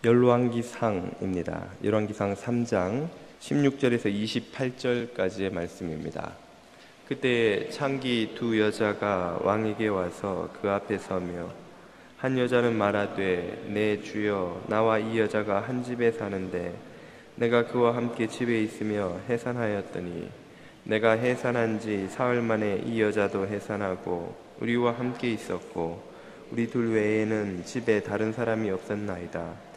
열왕기상입니다. 열왕기상 3장 16절에서 28절까지의 말씀입니다. 그때 창기 두 여자가 왕에게 와서 그 앞에 서며 한 여자는 말하되 내 주여, 나와 이 여자가 한 집에 사는데 내가 그와 함께 집에 있으며 해산하였더니 내가 해산한 지 사흘 만에 이 여자도 해산하고 우리와 함께 있었고 우리 둘 외에는 집에 다른 사람이 없었나이다.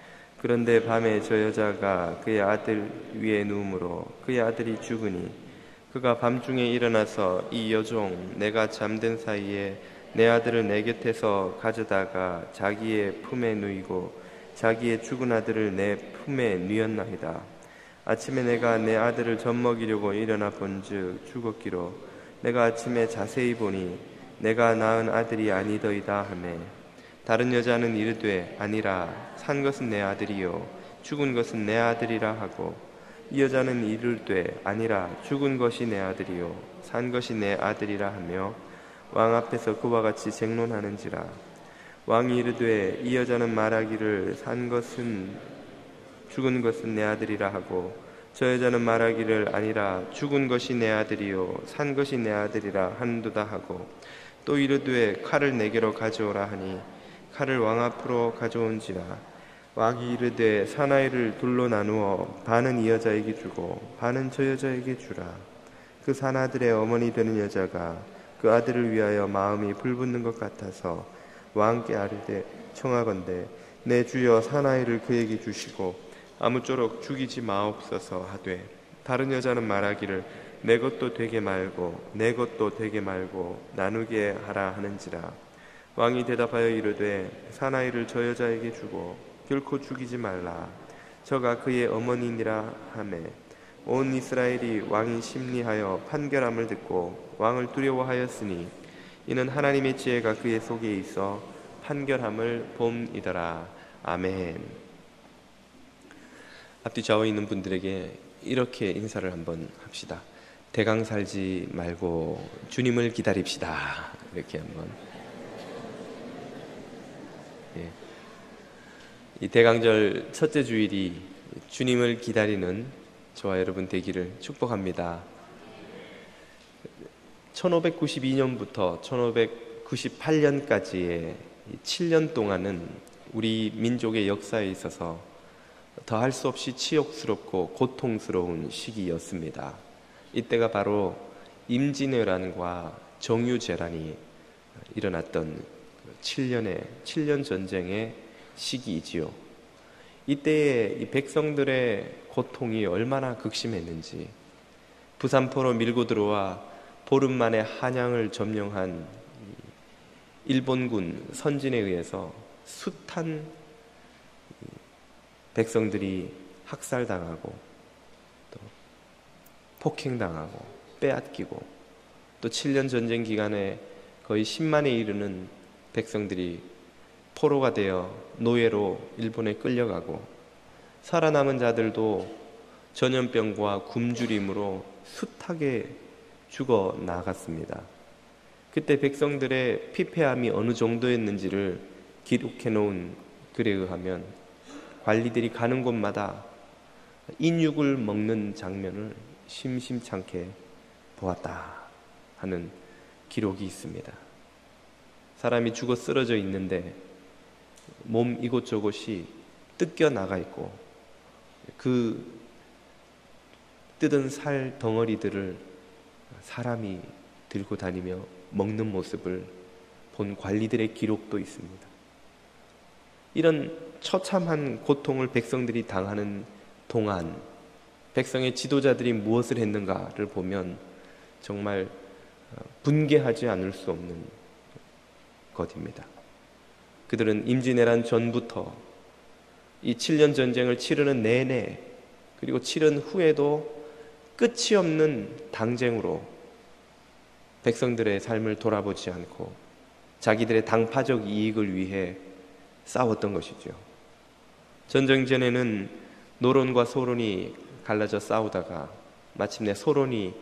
그런데 밤에 저 여자가 그의 아들 위에 누우므로 그의 아들이 죽으니 그가 밤중에 일어나서 이 여종 내가 잠든 사이에 내 아들을 내 곁에서 가져다가 자기의 품에 누이고 자기의 죽은 아들을 내 품에 누였나이다. 아침에 내가 내 아들을 젖먹이려고 일어나 본즉 죽었기로 내가 아침에 자세히 보니 내가 낳은 아들이 아니더이다 하매 다른 여자는 이르되 아니라 산 것은 내 아들이요 죽은 것은 내 아들이라 하고 이 여자는 이르되 아니라 죽은 것이 내 아들이요 산 것이 내 아들이라 하며 왕 앞에서 그와 같이 쟁론하는지라. 왕이 이르되 이 여자는 말하기를 산 것은 죽은 것은 내 아들이라 하고 저 여자는 말하기를 아니라 죽은 것이 내 아들이요 산 것이 내 아들이라 한도다 하고 또 이르되 칼을 내게로 가져오라 하니 칼을 왕 앞으로 가져온지라. 왕이 이르되 사나이를 둘로 나누어 반은 이 여자에게 주고 반은 저 여자에게 주라. 그 사나들의 어머니 되는 여자가 그 아들을 위하여 마음이 불붙는 것 같아서 왕께 아뢰되 청하건대 내 주여 사나이를 그에게 주시고 아무쪼록 죽이지 마옵소서 하되 다른 여자는 말하기를 내 것도 되게 말고 내 것도 되게 말고 나누게 하라 하는지라. 왕이 대답하여 이르되 사나이를 저 여자에게 주고 결코 죽이지 말라. 저가 그의 어머니니라 하매 온 이스라엘이 왕이 심리하여 판결함을 듣고 왕을 두려워하였으니 이는 하나님의 지혜가 그의 속에 있어 판결함을 봄이더라. 아멘. 앞뒤 좌우에 있는 분들에게 이렇게 인사를 한번 합시다. 대강 살지 말고 주님을 기다립시다. 이렇게 한번. 예. 이 대강절 첫째 주일이 주님을 기다리는 저와 여러분 되기를 축복합니다. 1592년부터 1598년까지의 7년 동안은 우리 민족의 역사에 있어서 더할 수 없이 치욕스럽고 고통스러운 시기였습니다. 이때가 바로 임진왜란과 정유재란이 일어났던 7년 전쟁의 시기이지요. 이때의 이 백성들의 고통이 얼마나 극심했는지 부산포로 밀고 들어와 보름 만에 한양을 점령한 일본군 선진에 의해서 숱한 백성들이 학살당하고 또 폭행당하고 빼앗기고 또 7년 전쟁 기간에 거의 10만에 이르는 백성들이 포로가 되어 노예로 일본에 끌려가고 살아남은 자들도 전염병과 굶주림으로 숱하게 죽어 나갔습니다. 그때 백성들의 피폐함이 어느 정도였는지를 기록해 놓은 글에 의하면 관리들이 가는 곳마다 인육을 먹는 장면을 심심찮게 보았다 하는 기록이 있습니다. 사람이 죽어 쓰러져 있는데 몸 이곳저곳이 뜯겨 나가 있고 그 뜯은 살 덩어리들을 사람이 들고 다니며 먹는 모습을 본 관리들의 기록도 있습니다. 이런 처참한 고통을 백성들이 당하는 동안 백성의 지도자들이 무엇을 했는가를 보면 정말 분개하지 않을 수 없는 것입니다. 그들은 임진왜란 전부터 이 7년 전쟁을 치르는 내내 그리고 치른 후에도 끝이 없는 당쟁으로 백성들의 삶을 돌아보지 않고 자기들의 당파적 이익을 위해 싸웠던 것이죠. 전쟁 전에는 노론과 소론이 갈라져 싸우다가 마침내 소론이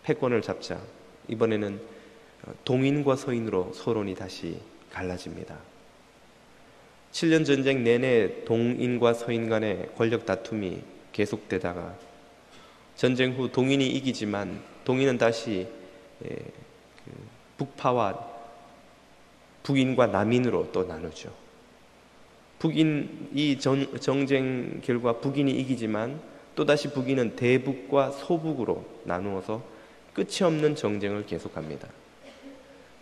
패권을 잡자 이번에는 동인과 서인으로 소론이 다시 갈라집니다. 7년 전쟁 내내 동인과 서인 간의 권력 다툼이 계속되다가 전쟁 후 동인이 이기지만 동인은 다시 북파와 북인과 남인으로 또 나누죠. 북인이 정쟁 결과 북인이 이기지만 또다시 북인은 대북과 소북으로 나누어서 끝이 없는 정쟁을 계속합니다.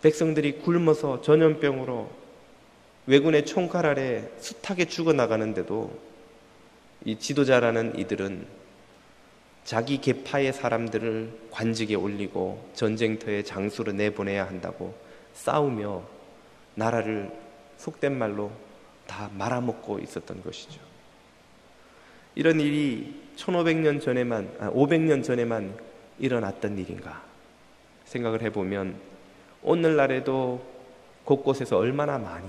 백성들이 굶어서 전염병으로 왜군의 총칼 아래 숱하게 죽어나가는데도 이 지도자라는 이들은 자기 계파의 사람들을 관직에 올리고 전쟁터에 장수로 내보내야 한다고 싸우며 나라를 속된 말로 다 말아먹고 있었던 것이죠. 이런 일이 500년 전에만 일어났던 일인가 생각을 해보면 오늘날에도 곳곳에서 얼마나 많이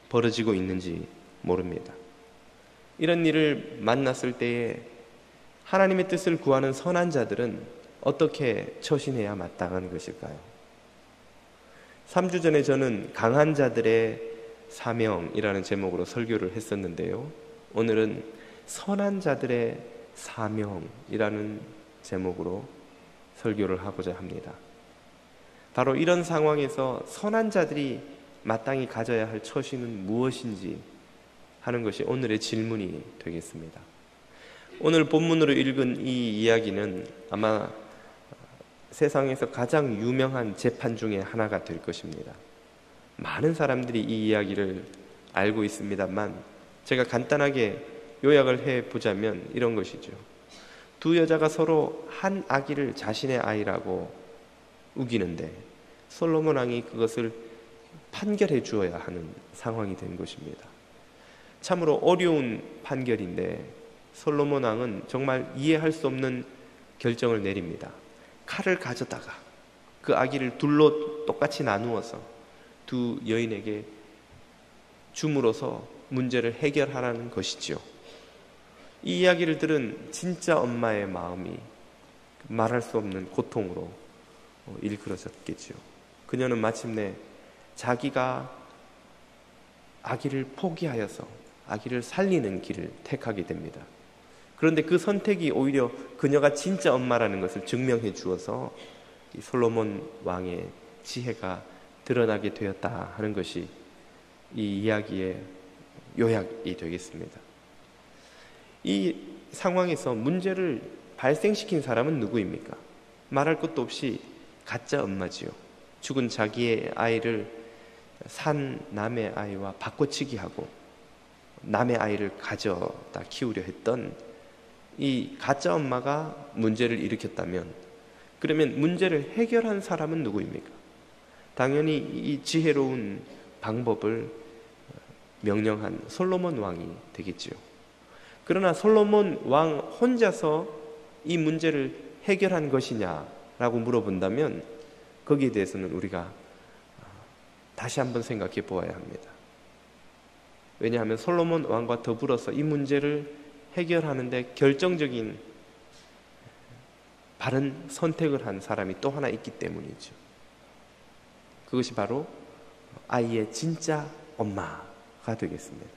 벌어지고 있는지 모릅니다. 이런 일을 만났을 때에 하나님의 뜻을 구하는 선한 자들은 어떻게 처신해야 마땅한 것일까요? 3주 전에 저는 강한 자들의 사명이라는 제목으로 설교를 했었는데요. 오늘은 선한 자들의 사명이라는 제목으로 설교를 하고자 합니다. 바로 이런 상황에서 선한 자들이 마땅히 가져야 할 처신은 무엇인지 하는 것이 오늘의 질문이 되겠습니다. 오늘 본문으로 읽은 이 이야기는 아마 세상에서 가장 유명한 재판 중에 하나가 될 것입니다. 많은 사람들이 이 이야기를 알고 있습니다만 제가 간단하게 요약을 해보자면 이런 것이죠. 두 여자가 서로 한 아기를 자신의 아이라고 우기는데 솔로몬 왕이 그것을 판결해 주어야 하는 상황이 된 것입니다. 참으로 어려운 판결인데 솔로몬 왕은 정말 이해할 수 없는 결정을 내립니다. 칼을 가져다가 그 아기를 둘로 똑같이 나누어서 두 여인에게 줌으로써 문제를 해결하라는 것이지요. 이 이야기를 들은 진짜 엄마의 마음이 말할 수 없는 고통으로 일그러졌겠지요. 그녀는 마침내 자기가 아기를 포기하여서 아기를 살리는 길을 택하게 됩니다. 그런데 그 선택이 오히려 그녀가 진짜 엄마라는 것을 증명해 주어서 이 솔로몬 왕의 지혜가 드러나게 되었다 하는 것이 이 이야기의 요약이 되겠습니다. 이 상황에서 문제를 발생시킨 사람은 누구입니까? 말할 것도 없이 가짜 엄마지요. 죽은 자기의 아이를 산 남의 아이와 바꿔치기 하고 남의 아이를 가져다 키우려 했던 이 가짜 엄마가 문제를 일으켰다면, 그러면 문제를 해결한 사람은 누구입니까? 당연히 이 지혜로운 방법을 명령한 솔로몬 왕이 되겠지요. 그러나 솔로몬 왕 혼자서 이 문제를 해결한 것이냐라고 물어본다면 거기에 대해서는 우리가 다시 한번 생각해 보아야 합니다. 왜냐하면 솔로몬 왕과 더불어서 이 문제를 해결하는 데 결정적인 바른 선택을 한 사람이 또 하나 있기 때문이죠. 그것이 바로 아이의 진짜 엄마가 되겠습니다.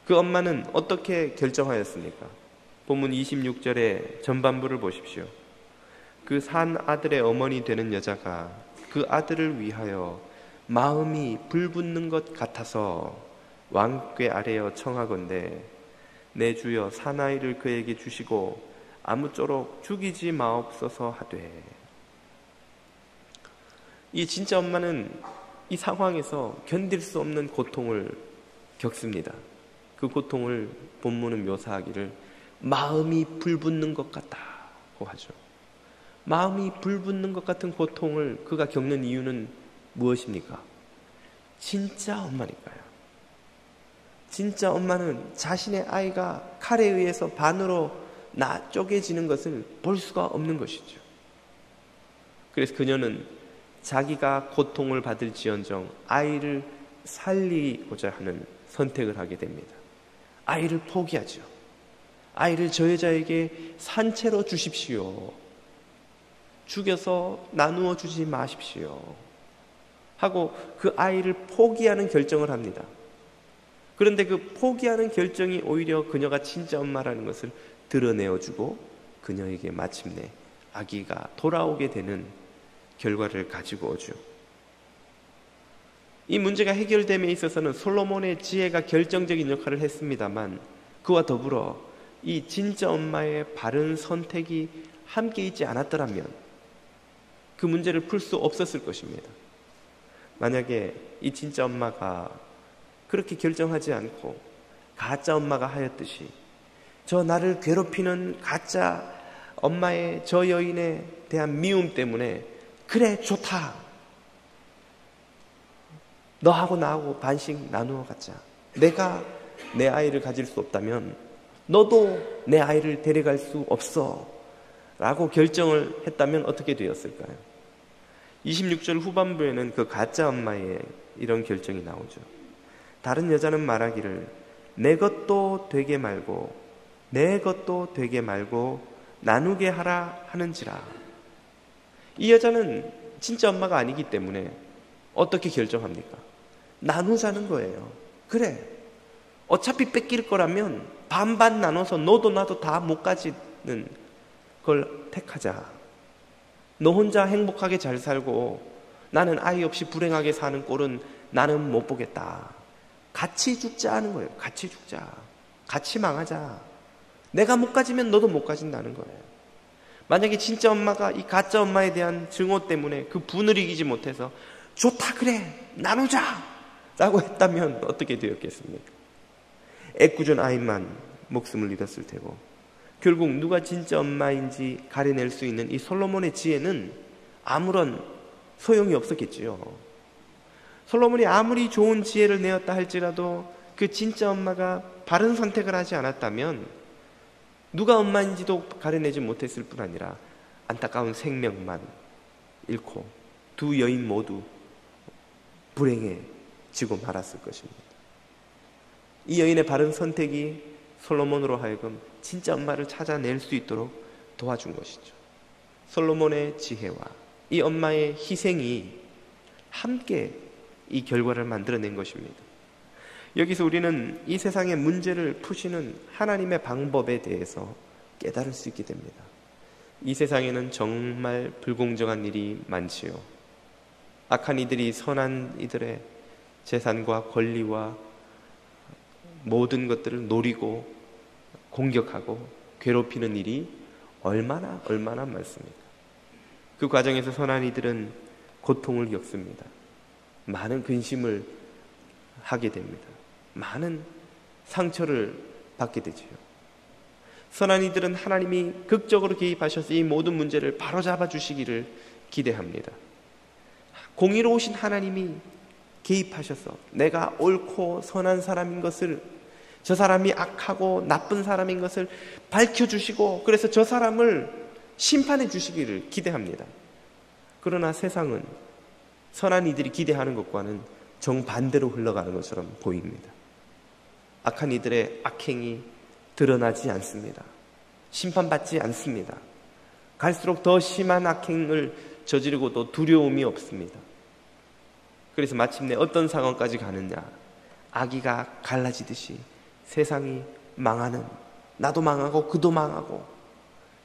그 엄마는 어떻게 결정하였습니까? 본문 26절의 전반부를 보십시오. 그 산 아들의 어머니 되는 여자가 그 아들을 위하여 마음이 불붙는 것 같아서 왕께 아뢰어 청하건대 내 주여 사나이를 그에게 주시고 아무쪼록 죽이지 마옵소서 하되. 이 진짜 엄마는 이 상황에서 견딜 수 없는 고통을 겪습니다. 그 고통을 본문은 묘사하기를 마음이 불붙는 것 같다고 하죠. 마음이 불붙는 것 같은 고통을 그가 겪는 이유는 무엇입니까? 진짜 엄마니까요. 진짜 엄마는 자신의 아이가 칼에 의해서 반으로 쪼개지는 것을 볼 수가 없는 것이죠. 그래서 그녀는 자기가 고통을 받을지언정 아이를 살리고자 하는 선택을 하게 됩니다. 아이를 포기하죠. 아이를 저 여자에게 산채로 주십시오. 죽여서 나누어 주지 마십시오 하고 그 아이를 포기하는 결정을 합니다. 그런데 그 포기하는 결정이 오히려 그녀가 진짜 엄마라는 것을 드러내어주고 그녀에게 마침내 아기가 돌아오게 되는 결과를 가지고 오죠. 이 문제가 해결됨에 있어서는 솔로몬의 지혜가 결정적인 역할을 했습니다만, 그와 더불어 이 진짜 엄마의 바른 선택이 함께 있지 않았더라면 그 문제를 풀 수 없었을 것입니다. 만약에 이 진짜 엄마가 그렇게 결정하지 않고 가짜 엄마가 하였듯이 저 나를 괴롭히는 가짜 엄마의 저 여인에 대한 미움 때문에 그래 좋다, 너하고 나하고 반씩 나누어 갖자, 내가 내 아이를 가질 수 없다면 너도 내 아이를 데려갈 수 없어 라고 결정을 했다면 어떻게 되었을까요? 26절 후반부에는 그 가짜 엄마의 이런 결정이 나오죠. 다른 여자는 말하기를 내 것도 되게 말고 내 것도 되게 말고 나누게 하라 하는지라. 이 여자는 진짜 엄마가 아니기 때문에 어떻게 결정합니까? 나누자는 거예요. 그래, 어차피 뺏길 거라면 반반 나눠서 너도 나도 다 못 가지는 걸 택하자. 너 혼자 행복하게 잘 살고 나는 아이 없이 불행하게 사는 꼴은 나는 못 보겠다. 같이 죽자 하는 거예요. 같이 죽자, 같이 망하자. 내가 못 가지면 너도 못 가진다는 거예요. 만약에 진짜 엄마가 이 가짜 엄마에 대한 증오 때문에 그 분을 이기지 못해서 좋다 그래 나누자 라고 했다면 어떻게 되었겠습니까? 애꿎은 아이만 목숨을 잃었을 테고, 결국 누가 진짜 엄마인지 가려낼 수 있는 이 솔로몬의 지혜는 아무런 소용이 없었겠지요. 솔로몬이 아무리 좋은 지혜를 내었다 할지라도 그 진짜 엄마가 바른 선택을 하지 않았다면 누가 엄마인지도 가려내지 못했을 뿐 아니라 안타까운 생명만 잃고 두 여인 모두 불행해지고 말았을 것입니다. 이 여인의 바른 선택이 솔로몬으로 하여금 진짜 엄마를 찾아낼 수 있도록 도와준 것이죠. 솔로몬의 지혜와 이 엄마의 희생이 함께 이 결과를 만들어낸 것입니다. 여기서 우리는 이 세상의 문제를 푸시는 하나님의 방법에 대해서 깨달을 수 있게 됩니다. 이 세상에는 정말 불공정한 일이 많지요. 악한 이들이 선한 이들의 재산과 권리와 모든 것들을 노리고 공격하고 괴롭히는 일이 얼마나 많습니까? 그 과정에서 선한 이들은 고통을 겪습니다. 많은 근심을 하게 됩니다. 많은 상처를 받게 되지요. 선한 이들은 하나님이 극적으로 개입하셔서 이 모든 문제를 바로잡아 주시기를 기대합니다. 공의로우신 하나님이 개입하셔서 내가 옳고 선한 사람인 것을, 저 사람이 악하고 나쁜 사람인 것을 밝혀주시고 그래서 저 사람을 심판해 주시기를 기대합니다. 그러나 세상은 선한 이들이 기대하는 것과는 정반대로 흘러가는 것처럼 보입니다. 악한 이들의 악행이 드러나지 않습니다. 심판받지 않습니다. 갈수록 더 심한 악행을 저지르고도 두려움이 없습니다. 그래서 마침내 어떤 상황까지 가느냐, 아기가 갈라지듯이 세상이 망하는, 나도 망하고 그도 망하고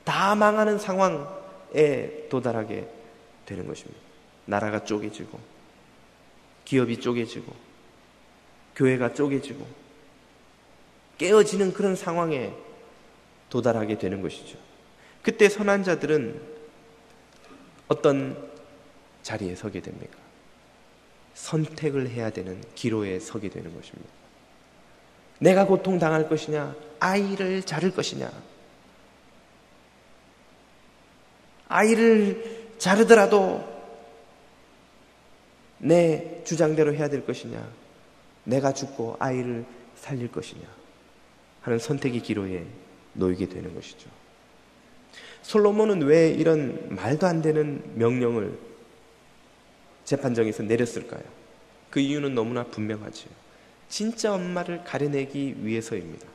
다 망하는 상황에 도달하게 되는 것입니다. 나라가 쪼개지고 기업이 쪼개지고 교회가 쪼개지고 깨어지는 그런 상황에 도달하게 되는 것이죠. 그때 선한 자들은 어떤 자리에 서게 됩니까? 선택을 해야 되는 기로에 서게 되는 것입니다. 내가 고통당할 것이냐, 아이를 자를 것이냐. 아이를 자르더라도 내 주장대로 해야 될 것이냐, 내가 죽고 아이를 살릴 것이냐 하는 선택의 기로에 놓이게 되는 것이죠. 솔로몬은 왜 이런 말도 안 되는 명령을 재판정에서 내렸을까요? 그 이유는 너무나 분명하지요. 진짜 엄마를 가려내기 위해서입니다.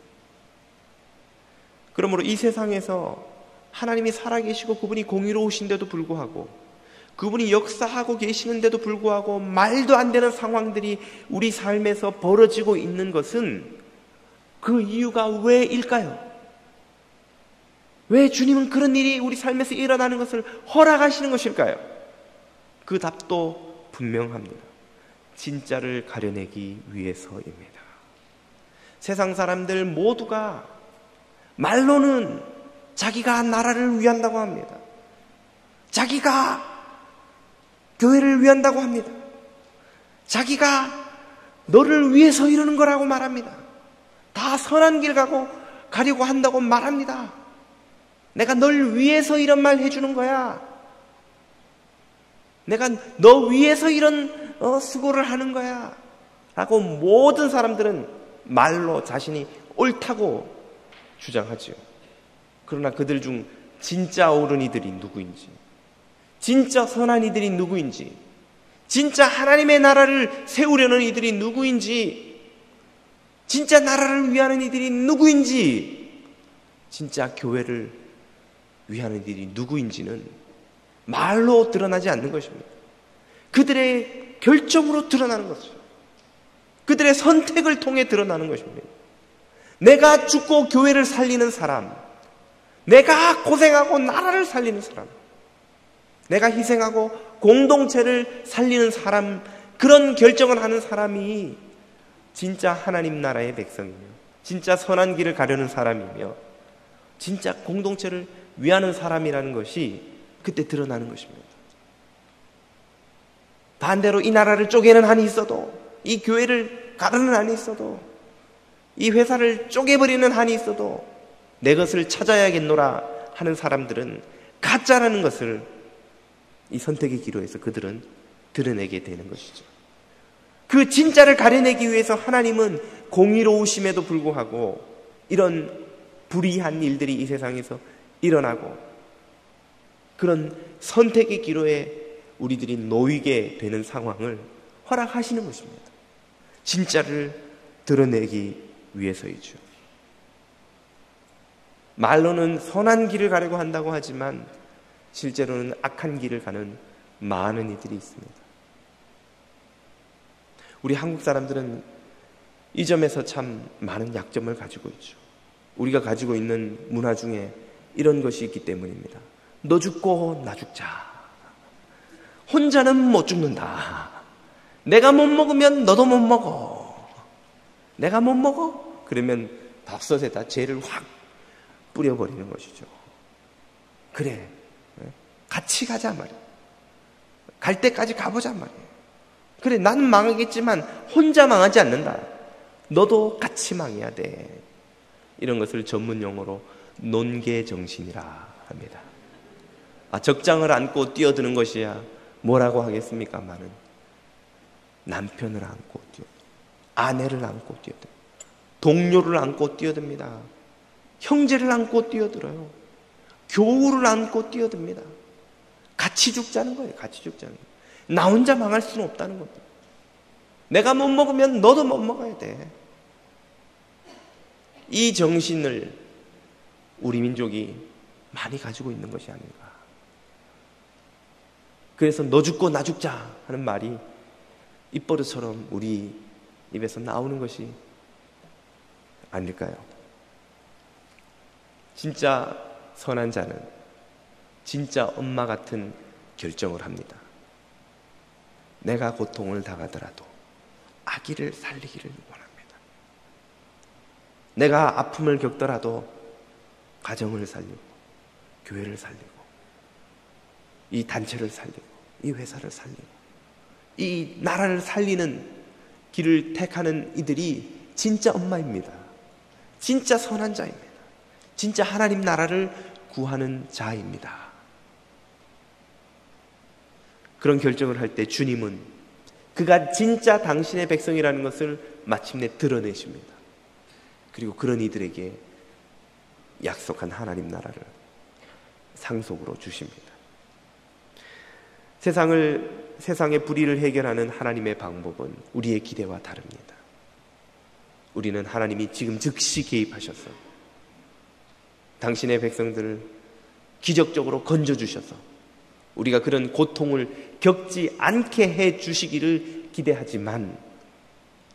그러므로 이 세상에서 하나님이 살아계시고 그분이 공의로우신데도 불구하고 그분이 역사하고 계시는데도 불구하고 말도 안 되는 상황들이 우리 삶에서 벌어지고 있는 것은 그 이유가 왜일까요? 왜 주님은 그런 일이 우리 삶에서 일어나는 것을 허락하시는 것일까요? 그 답도 분명합니다. 진짜를 가려내기 위해서입니다. 세상 사람들 모두가 말로는 자기가 나라를 위한다고 합니다. 자기가 교회를 위한다고 합니다. 자기가 너를 위해서 이러는 거라고 말합니다. 다 선한 길 가려고 한다고 말합니다. 내가 널 위해서 이런 말 해주는 거야. 내가 너 위해서 이런 수고를 하는 거야. 라고 모든 사람들은 말로 자신이 옳다고 주장하지요. 그러나 그들 중 진짜 옳은 이들이 누구인지, 진짜 선한 이들이 누구인지, 진짜 하나님의 나라를 세우려는 이들이 누구인지, 진짜 나라를 위하는 이들이 누구인지, 진짜 교회를 위하는 이들이 누구인지는 말로 드러나지 않는 것입니다. 그들의 결정으로 드러나는 것이죠. 그들의 선택을 통해 드러나는 것입니다. 내가 죽고 교회를 살리는 사람, 내가 고생하고 나라를 살리는 사람, 내가 희생하고 공동체를 살리는 사람, 그런 결정을 하는 사람이 진짜 하나님 나라의 백성이며 진짜 선한 길을 가려는 사람이며 진짜 공동체를 위하는 사람이라는 것이 그때 드러나는 것입니다. 반대로 이 나라를 쪼개는 한이 있어도, 이 교회를 가르는 한이 있어도, 이 회사를 쪼개버리는 한이 있어도 내 것을 찾아야겠노라 하는 사람들은 가짜라는 것을 이 선택의 기로에서 그들은 드러내게 되는 것이죠. 그 진짜를 가려내기 위해서 하나님은 공의로우심에도 불구하고 이런 불의한 일들이 이 세상에서 일어나고 그런 선택의 기로에 우리들이 놓이게 되는 상황을 허락하시는 것입니다. 진짜를 드러내기 위해서이죠. 말로는 선한 길을 가려고 한다고 하지만 실제로는 악한 길을 가는 많은 이들이 있습니다. 우리 한국 사람들은 이 점에서 참 많은 약점을 가지고 있죠. 우리가 가지고 있는 문화 중에 이런 것이 있기 때문입니다. 너 죽고 나 죽자. 혼자는 못 죽는다. 내가 못 먹으면 너도 못 먹어. 내가 못 먹어? 그러면 밥솥에다 죄를 확 뿌려버리는 것이죠. 그래, 같이 가자 말이야. 갈 때까지 가보자 말이야. 그래, 나는 망하겠지만 혼자 망하지 않는다. 너도 같이 망해야 돼. 이런 것을 전문 용어로 논개정신이라 합니다. 적장을 안고 뛰어드는 것이야 뭐라고 하겠습니까마는 남편을 안고 뛰어듭니다. 아내를 안고 뛰어듭니다. 동료를 안고 뛰어듭니다. 형제를 안고 뛰어들어요. 교우를 안고 뛰어듭니다. 같이 죽자는 거예요. 같이 죽자는 거예요. 나 혼자 망할 수는 없다는 겁니다. 내가 못 먹으면 너도 못 먹어야 돼. 이 정신을 우리 민족이 많이 가지고 있는 것이 아닌가. 그래서 너 죽고 나 죽자 하는 말이 입버릇처럼 우리 입에서 나오는 것이 아닐까요? 진짜 선한 자는 진짜 엄마 같은 결정을 합니다. 내가 고통을 당하더라도 아기를 살리기를 원합니다. 내가 아픔을 겪더라도 가정을 살리고 교회를 살리고 이 단체를 살리고 이 회사를 살리고 이 나라를 살리는 길을 택하는 이들이 진짜 엄마입니다. 진짜 선한 자입니다. 진짜 하나님 나라를 구하는 자입니다. 그런 결정을 할 때 주님은 그가 진짜 당신의 백성이라는 것을 마침내 드러내십니다. 그리고 그런 이들에게 약속한 하나님 나라를 상속으로 주십니다. 세상의 불의를 해결하는 하나님의 방법은 우리의 기대와 다릅니다. 우리는 하나님이 지금 즉시 개입하셔서 당신의 백성들을 기적적으로 건져주셔서 우리가 그런 고통을 겪지 않게 해 주시기를 기대하지만,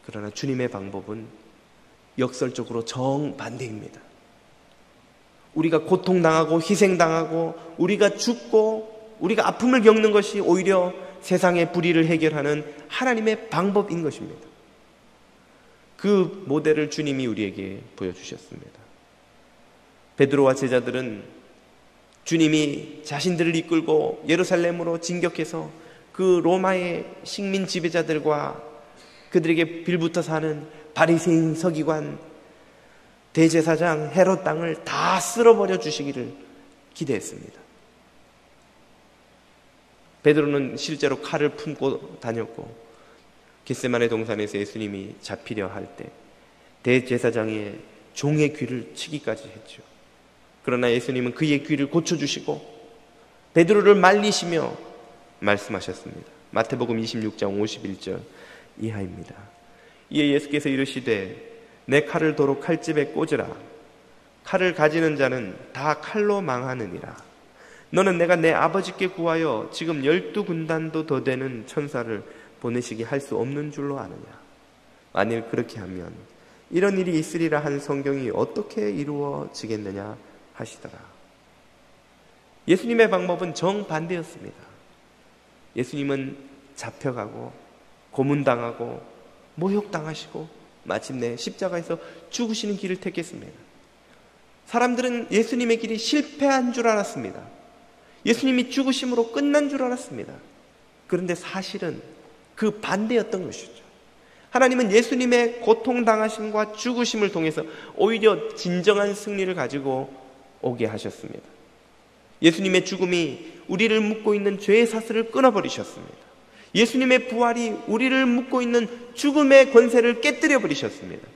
그러나 주님의 방법은 역설적으로 정반대입니다. 우리가 고통당하고 희생당하고 우리가 죽고 우리가 아픔을 겪는 것이 오히려 세상의 불의를 해결하는 하나님의 방법인 것입니다. 그 모델을 주님이 우리에게 보여주셨습니다. 베드로와 제자들은 주님이 자신들을 이끌고 예루살렘으로 진격해서 그 로마의 식민 지배자들과 그들에게 빌붙어 사는 바리새인, 서기관, 대제사장, 헤롯 땅을 다 쓸어버려 주시기를 기대했습니다. 베드로는 실제로 칼을 품고 다녔고, 겟세마네 동산에서 예수님이 잡히려 할 때 대제사장의 종의 귀를 치기까지 했죠. 그러나 예수님은 그의 귀를 고쳐주시고 베드로를 말리시며 말씀하셨습니다. 마태복음 26장 51절 이하입니다. 이에 예수께서 이르시되 내 칼을 도로 칼집에 꽂으라. 칼을 가지는 자는 다 칼로 망하느니라. 너는 내가 내 아버지께 구하여 지금 12군단도 더 되는 천사를 보내시게 할 수 없는 줄로 아느냐. 만일 그렇게 하면 이런 일이 있으리라 한 성경이 어떻게 이루어지겠느냐 하시더라. 예수님의 방법은 정반대였습니다. 예수님은 잡혀가고 고문당하고 모욕당하시고 마침내 십자가에서 죽으시는 길을 택했습니다. 사람들은 예수님의 길이 실패한 줄 알았습니다. 예수님이 죽으심으로 끝난 줄 알았습니다. 그런데 사실은 그 반대였던 것이죠. 하나님은 예수님의 고통당하심과 죽으심을 통해서 오히려 진정한 승리를 가지고 오게 하셨습니다. 예수님의 죽음이 우리를 묶고 있는 죄의 사슬을 끊어버리셨습니다. 예수님의 부활이 우리를 묶고 있는 죽음의 권세를 깨뜨려 버리셨습니다.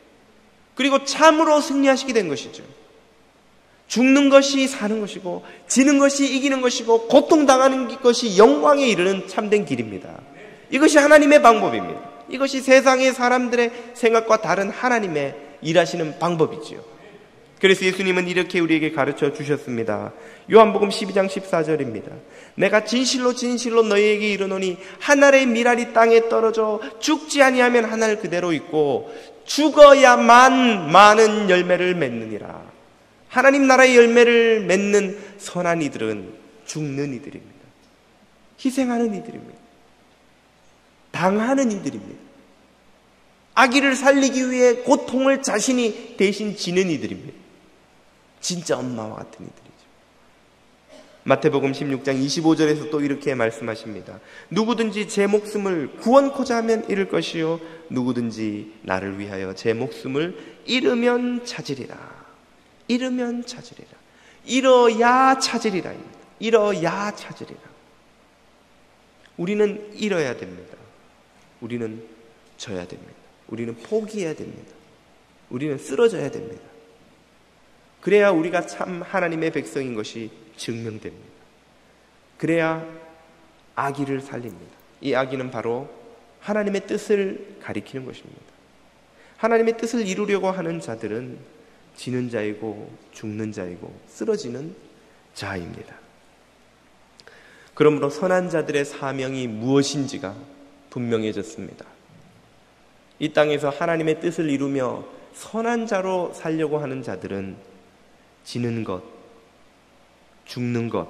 그리고 참으로 승리하시게 된 것이죠. 죽는 것이 사는 것이고 지는 것이 이기는 것이고 고통당하는 것이 영광에 이르는 참된 길입니다. 이것이 하나님의 방법입니다. 이것이 세상의 사람들의 생각과 다른 하나님의 일하시는 방법이지요. 그래서 예수님은 이렇게 우리에게 가르쳐 주셨습니다. 요한복음 12장 14절입니다. 내가 진실로 진실로 너희에게 이르노니 한 알의 밀알이 땅에 떨어져 죽지 아니하면 한 알 그대로 있고 죽어야만 많은 열매를 맺느니라. 하나님 나라의 열매를 맺는 선한 이들은 죽는 이들입니다. 희생하는 이들입니다. 당하는 이들입니다. 아기를 살리기 위해 고통을 자신이 대신 지는 이들입니다. 진짜 엄마와 같은 이들이죠. 마태복음 16장 25절에서 또 이렇게 말씀하십니다. 누구든지 제 목숨을 구원코자 하면 잃을 것이요 누구든지 나를 위하여 제 목숨을 잃으면 찾으리라. 잃으면 찾으리라. 잃어야 찾으리라. 잃어야 찾으리라. 우리는 잃어야 됩니다. 우리는 져야 됩니다. 우리는 포기해야 됩니다. 우리는 쓰러져야 됩니다. 그래야 우리가 참 하나님의 백성인 것이 증명됩니다. 그래야 아기를 살립니다. 이 아기는 바로 하나님의 뜻을 가리키는 것입니다. 하나님의 뜻을 이루려고 하는 자들은 지는 자이고 죽는 자이고 쓰러지는 자입니다. 그러므로 선한 자들의 사명이 무엇인지가 분명해졌습니다. 이 땅에서 하나님의 뜻을 이루며 선한 자로 살려고 하는 자들은 지는 것, 죽는 것,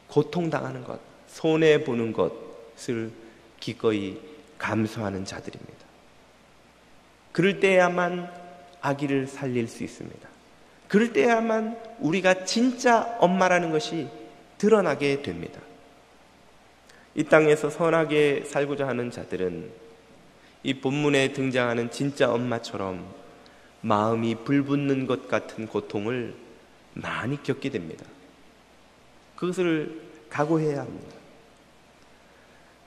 고통당하는 것, 손해보는 것을 기꺼이 감수하는 자들입니다. 그럴 때야만 아기를 살릴 수 있습니다. 그럴 때야만 우리가 진짜 엄마라는 것이 드러나게 됩니다. 이 땅에서 선하게 살고자 하는 자들은 이 본문에 등장하는 진짜 엄마처럼 마음이 불붙는 것 같은 고통을 많이 겪게 됩니다. 그것을 각오해야 합니다.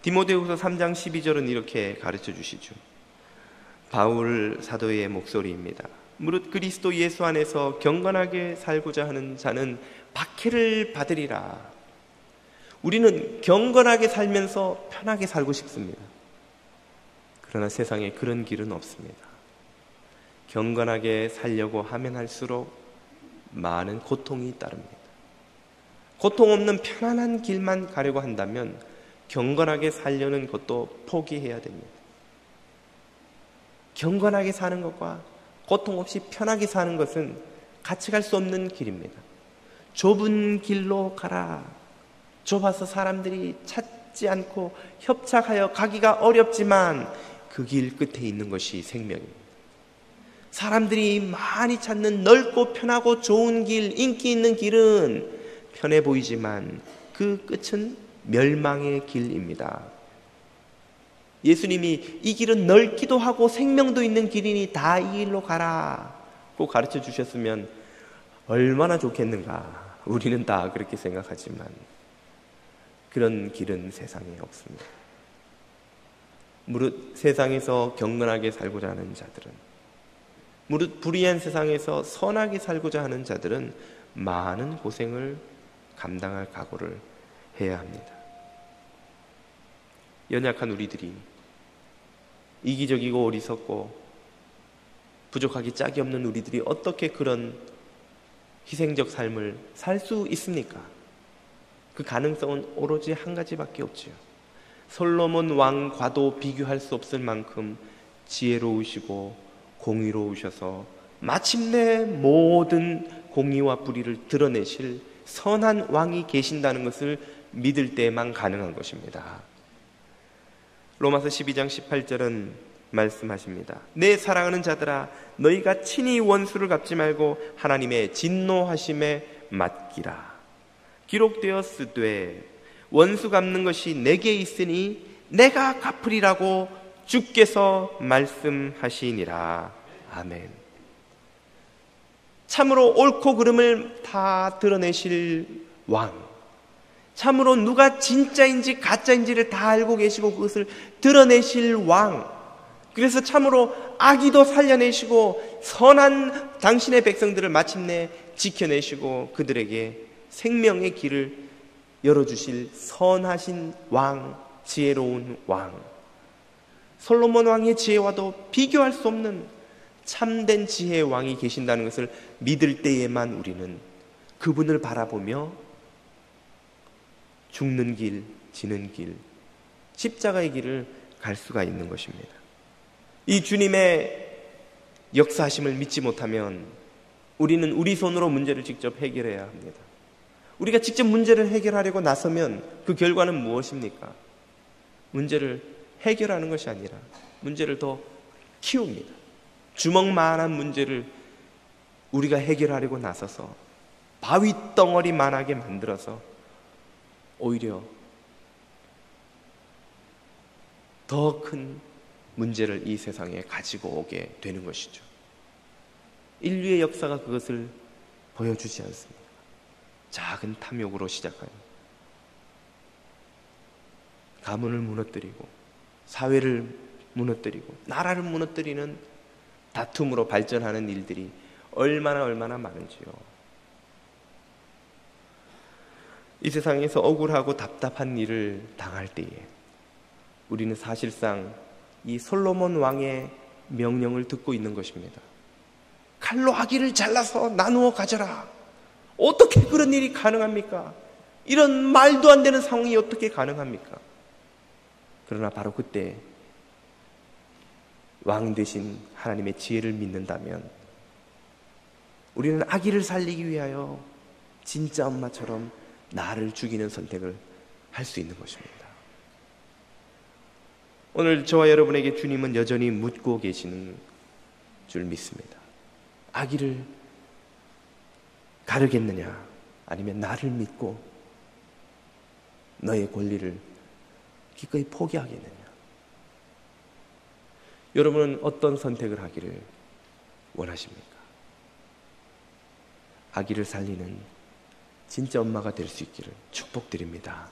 디모데후서 3장 12절은 이렇게 가르쳐 주시죠. 바울 사도의 목소리입니다. 무릇 그리스도 예수 안에서 경건하게 살고자 하는 자는 박해를 받으리라. 우리는 경건하게 살면서 편하게 살고 싶습니다. 그러나 세상에 그런 길은 없습니다. 경건하게 살려고 하면 할수록 많은 고통이 따릅니다. 고통 없는 편안한 길만 가려고 한다면 경건하게 살려는 것도 포기해야 됩니다. 경건하게 사는 것과 고통 없이 편하게 사는 것은 같이 갈 수 없는 길입니다. 좁은 길로 가라. 좁아서 사람들이 찾지 않고 협착하여 가기가 어렵지만 그 길 끝에 있는 것이 생명입니다. 사람들이 많이 찾는 넓고 편하고 좋은 길, 인기 있는 길은 편해 보이지만 그 끝은 멸망의 길입니다. 예수님이 이 길은 넓기도 하고 생명도 있는 길이니 다 이 길로 가라고 가르쳐 주셨으면 얼마나 좋겠는가. 우리는 다 그렇게 생각하지만 그런 길은 세상에 없습니다. 무릇 세상에서 경건하게 살고자 하는 자들은, 무릇 불의한 세상에서 선하게 살고자 하는 자들은 많은 고생을 감당할 각오를 해야 합니다. 연약한 우리들이 이기적이고 어리석고 부족하기 짝이 없는 우리들이 어떻게 그런 희생적 삶을 살 수 있습니까? 그 가능성은 오로지 한 가지밖에 없지요. 솔로몬 왕과도 비교할 수 없을 만큼 지혜로우시고 공의로우셔서 마침내 모든 공의와 불의를 드러내실 선한 왕이 계신다는 것을 믿을 때에만 가능한 것입니다. 로마서 12장 18절은 말씀하십니다. 내 사랑하는 자들아, 너희가 친히 원수를 갚지 말고 하나님의 진노하심에 맡기라. 기록되었으되 원수 갚는 것이 내게 있으니 내가 갚으리라고 주께서 말씀하시니라. 아멘. 참으로 옳고 그름을 다 드러내실 왕, 참으로 누가 진짜인지 가짜인지를 다 알고 계시고 그것을 드러내실 왕, 그래서 참으로 악의도 살려내시고 선한 당신의 백성들을 마침내 지켜내시고 그들에게 생명의 길을 열어주실 선하신 왕, 지혜로운 왕, 솔로몬 왕의 지혜와도 비교할 수 없는 참된 지혜의 왕이 계신다는 것을 믿을 때에만 우리는 그분을 바라보며 죽는 길, 지는 길, 십자가의 길을 갈 수가 있는 것입니다. 이 주님의 역사하심을 믿지 못하면 우리는 우리 손으로 문제를 직접 해결해야 합니다. 우리가 직접 문제를 해결하려고 나서면 그 결과는 무엇입니까? 문제를 해결하는 것이 아니라 문제를 더 키웁니다. 주먹만한 문제를 우리가 해결하려고 나서서 바위 덩어리만하게 만들어서 오히려 더 큰 문제를 이 세상에 가지고 오게 되는 것이죠. 인류의 역사가 그것을 보여주지 않습니다. 작은 탐욕으로 시작하여 가문을 무너뜨리고 사회를 무너뜨리고 나라를 무너뜨리는 다툼으로 발전하는 일들이 얼마나 많은지요. 이 세상에서 억울하고 답답한 일을 당할 때에 우리는 사실상 이 솔로몬 왕의 명령을 듣고 있는 것입니다. 칼로 아기를 잘라서 나누어 가져라. 어떻게 그런 일이 가능합니까? 이런 말도 안 되는 상황이 어떻게 가능합니까? 그러나 바로 그때 왕 대신 하나님의 지혜를 믿는다면 우리는 아기를 살리기 위하여 진짜 엄마처럼 나를 죽이는 선택을 할 수 있는 것입니다. 오늘 저와 여러분에게 주님은 여전히 묻고 계시는 줄 믿습니다. 아기를 가르겠느냐, 아니면 나를 믿고 너의 권리를 기꺼이 포기하겠느냐. 여러분은 어떤 선택을 하기를 원하십니까? 아기를 살리는 진짜 엄마가 될 수 있기를 축복드립니다.